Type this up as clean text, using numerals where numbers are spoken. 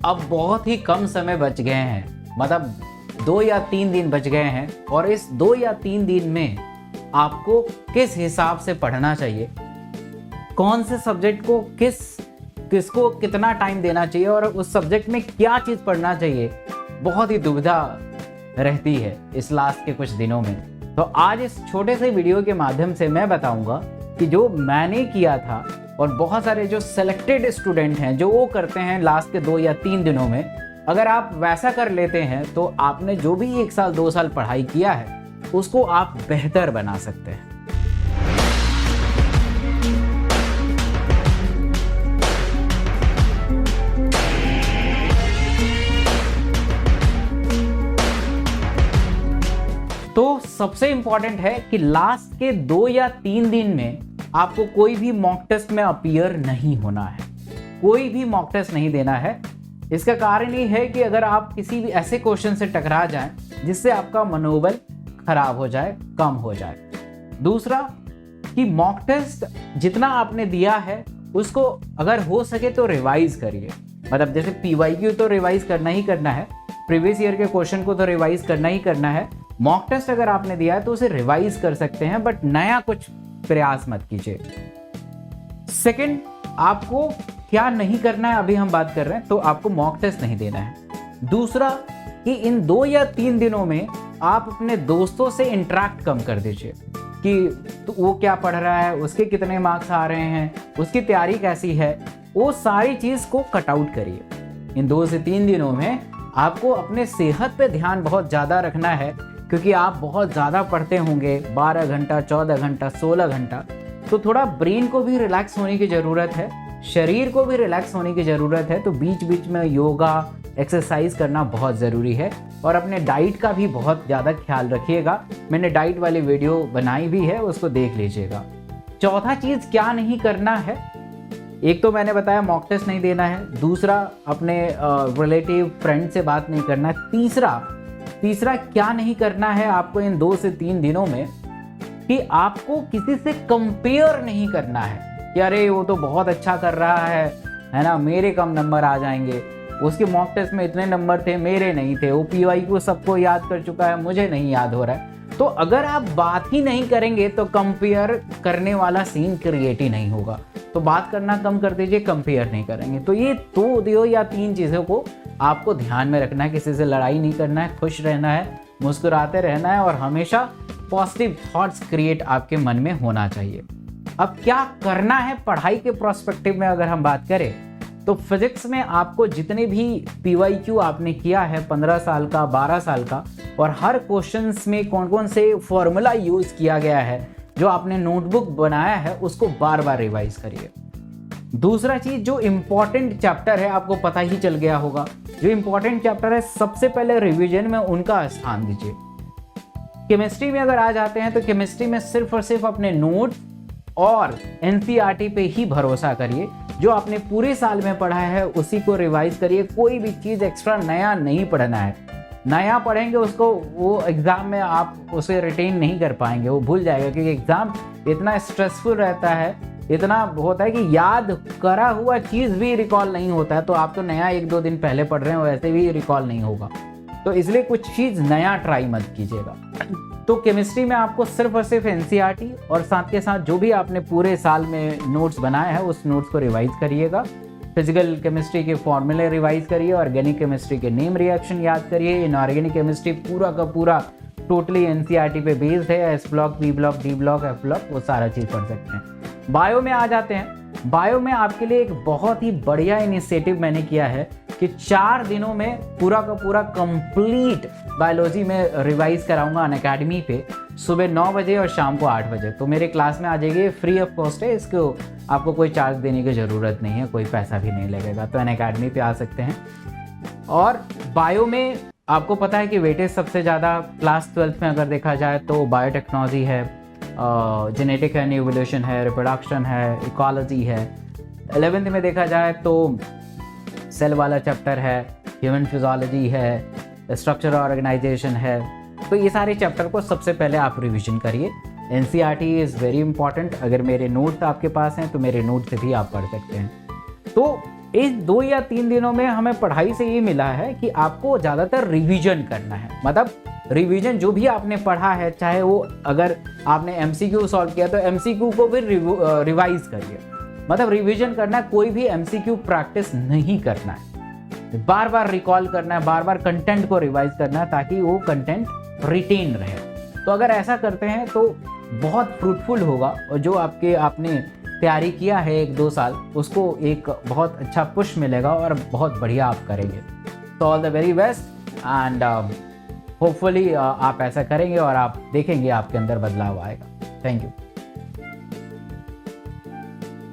अब बहुत ही कम समय बच गए हैं, मतलब 2 या 3 दिन बच गए हैं और इस 2 या 3 दिन में आपको किस हिसाब से पढ़ना चाहिए, कौन से सब्जेक्ट को किसको कितना टाइम देना चाहिए और उस सब्जेक्ट में क्या चीज़ पढ़ना चाहिए, बहुत ही दुविधा रहती है इस लास्ट के कुछ दिनों में। तो आज इस छोटे से वीडियो के माध्यम से मैं बताऊंगा कि जो मैंने किया था और बहुत सारे जो सेलेक्टेड स्टूडेंट हैं जो वो करते हैं लास्ट के 2 या 3 दिनों में, अगर आप वैसा कर लेते हैं तो आपने जो भी 1 साल 2 साल पढ़ाई किया है उसको आप बेहतर बना सकते हैं। तो सबसे इंपॉर्टेंट है कि लास्ट के 2 या 3 दिन में आपको कोई भी मॉक टेस्ट में अपीयर नहीं होना है, कोई भी मॉक टेस्ट नहीं देना है। इसका कारण ये है कि अगर आप किसी भी ऐसे क्वेश्चन से टकरा जाएं जिससे आपका मनोबल खराब हो जाए, कम हो जाए। दूसरा कि मॉक टेस्ट जितना आपने दिया है उसको अगर हो सके तो रिवाइज करिए, मतलब जैसे पीवाईक्यू तो रिवाइज करना ही करना है, प्रीवियस ईयर के क्वेश्चन को तो रिवाइज करना ही करना है। मॉक टेस्ट अगर आपने दिया है तो उसे रिवाइज कर सकते हैं, बट नया कुछ प्रयास मत कीजिए। सेकंड, आपको क्या नहीं करना है अभी हम बात कर रहे हैं, तो आपको मॉक टेस्ट नहीं देना है। दूसरा कि इन 2 या 3 दिनों में आप अपने दोस्तों से इंटरेक्ट कम कर दीजिए कि तो वो क्या पढ़ रहा है, उसके कितने मार्क्स आ रहे हैं, उसकी तैयारी कैसी है, वो सारी चीज़ को कट आउट करिए। इन 2 से 3 दिनों में आपको अपने सेहत पे ध्यान बहुत ज़्यादा रखना है, क्योंकि आप बहुत ज़्यादा पढ़ते होंगे, 12 घंटा, 14 घंटा, 16 घंटा, तो थोड़ा ब्रेन को भी रिलैक्स होने की ज़रूरत है, शरीर को भी रिलैक्स होने की ज़रूरत है। तो बीच बीच में योगा, एक्सरसाइज करना बहुत ज़रूरी है और अपने डाइट का भी बहुत ज़्यादा ख्याल रखिएगा। मैंने डाइट वाली वीडियो बनाई भी है, उसको देख लीजिएगा। चौथा चीज़ क्या नहीं करना है, एक तो मैंने बताया मॉक टेस्ट नहीं देना है, दूसरा अपने रिलेटिव फ्रेंड से बात नहीं करना है, तीसरा क्या नहीं करना है आपको इन 2 से 3 दिनों में कि आपको किसी से कंपेयर नहीं करना है कि अरे वो तो बहुत अच्छा कर रहा है ना, मेरे कम नंबर आ जाएंगे, उसके मॉक टेस्ट में इतने नंबर थे, मेरे नहीं थे, वो पीवाईक्यू सबको याद कर चुका है, मुझे नहीं याद हो रहा है। तो अगर आप बात ही नहीं करेंगे तो कंपेयर करने वाला सीन क्रिएट ही नहीं होगा। तो बात करना कम कर दीजिए, कंपेयर नहीं करेंगे। तो ये 2 या 3 चीज़ों को आपको ध्यान में रखना है। किसी से लड़ाई नहीं करना है, खुश रहना है, मुस्कुराते रहना है और हमेशा पॉजिटिव थॉट्स क्रिएट आपके मन में होना चाहिए। अब क्या करना है पढ़ाई के प्रोस्पेक्टिव में अगर हम बात करें तो फिजिक्स में आपको जितने भी पीवाईक्यू आपने किया है 15 साल का, 12 साल का, और हर क्वेश्चंस में कौन कौन से फॉर्मूला यूज़ किया गया है, जो आपने नोटबुक बनाया है, उसको बार बार रिवाइज करिए। दूसरा चीज़, जो इम्पॉर्टेंट चैप्टर है आपको पता ही चल गया होगा, जो इम्पॉर्टेंट चैप्टर है सबसे पहले रिवीजन में उनका स्थान दीजिए। केमिस्ट्री में अगर आ जाते हैं तो केमिस्ट्री में सिर्फ और सिर्फ अपने नोट्स और एनसीईआरटी पे ही भरोसा करिए। जो आपने पूरे साल में पढ़ा है उसी को रिवाइज करिए, कोई भी चीज़ एक्स्ट्रा नया नहीं पढ़ना है। नया पढ़ेंगे उसको वो एग्ज़ाम में आप उसे रिटेन नहीं कर पाएंगे, वो भूल जाएगा, क्योंकि एग्ज़ाम इतना स्ट्रेसफुल रहता है, इतना होता है कि याद करा हुआ चीज़ भी रिकॉल नहीं होता है। तो आप तो नया 1-2 दिन पहले पढ़ रहे हैं, वैसे भी रिकॉल नहीं होगा। तो इसलिए कुछ चीज़ नया ट्राई मत कीजिएगा। तो केमिस्ट्री में आपको सिर्फ और सिर्फ एनसीईआरटी और साथ के साथ जो भी आपने पूरे साल में नोट्स बनाए हैं उस नोट्स को रिवाइज करिएगा। फिजिकल केमिस्ट्री के फॉर्मूले रिवाइज करिए, ऑर्गेनिक केमिस्ट्री के नेम रिएक्शन याद करिए। इनऑर्गेनिक केमिस्ट्री पूरा का पूरा टोटली एनसीईआरटी पे बेस्ड है, S block, B block, D block, F block, वो सारा चीज़ पढ़ सकते हैं। बायो में आ जाते हैं। बायो में आपके लिए एक बहुत ही बढ़िया इनिशिएटिव मैंने किया है कि 4 दिनों में पूरा का पूरा कंप्लीट बायोलॉजी में रिवाइज कराऊंगा अनअकैडमी पे, सुबह 9 बजे और शाम को 8 बजे। तो मेरे क्लास में आ जाइए, फ्री ऑफ कॉस्ट है, इसको आपको कोई चार्ज देने की ज़रूरत नहीं है, कोई पैसा भी नहीं लगेगा। तो अनअकैडमी पे आ सकते हैं। और बायो में आपको पता है कि वेटेज सबसे ज़्यादा क्लास 12th में अगर देखा जाए तो बायोटेक्नोलॉजी है, जेनेटिक एंड इवोल्यूशन है, रिप्रोडक्शन है, इकोलॉजी है। 11th में देखा जाए तो सेल वाला चैप्टर है, ह्यूमन फिजियोलॉजी है, स्ट्रक्चर ऑर्गेनाइजेशन है। तो ये सारे चैप्टर को सबसे पहले आप रिवीजन करिए। NCERT is very important. अगर मेरे नोट्स आपके पास हैं तो मेरे नोट से भी आप पढ़ सकते हैं। तो इस 2 या 3 दिनों में हमें पढ़ाई से ये मिला है कि आपको ज़्यादातर रिवीजन करना है। मतलब रिवीजन जो भी आपने पढ़ा है, चाहे वो अगर आपने एमसीक्यू सॉल्व किया तो एमसीक्यू को भी रिवाइज करिए। मतलब रिवीजन करना, कोई भी एमसीक्यू प्रैक्टिस नहीं करना है, बार बार रिकॉल करना है, बार बार कंटेंट को रिवाइज करना है ताकि वो कंटेंट रिटेन रहे। तो अगर ऐसा करते हैं तो बहुत फ्रूटफुल होगा और जो आपने तैयारी किया है 1-2 साल, उसको एक बहुत अच्छा पुश मिलेगा और बहुत बढ़िया आप करेंगे। तो all the very best and hopefully आप ऐसा करेंगे और आप देखेंगे आपके अंदर बदलाव आएगा। Thank you.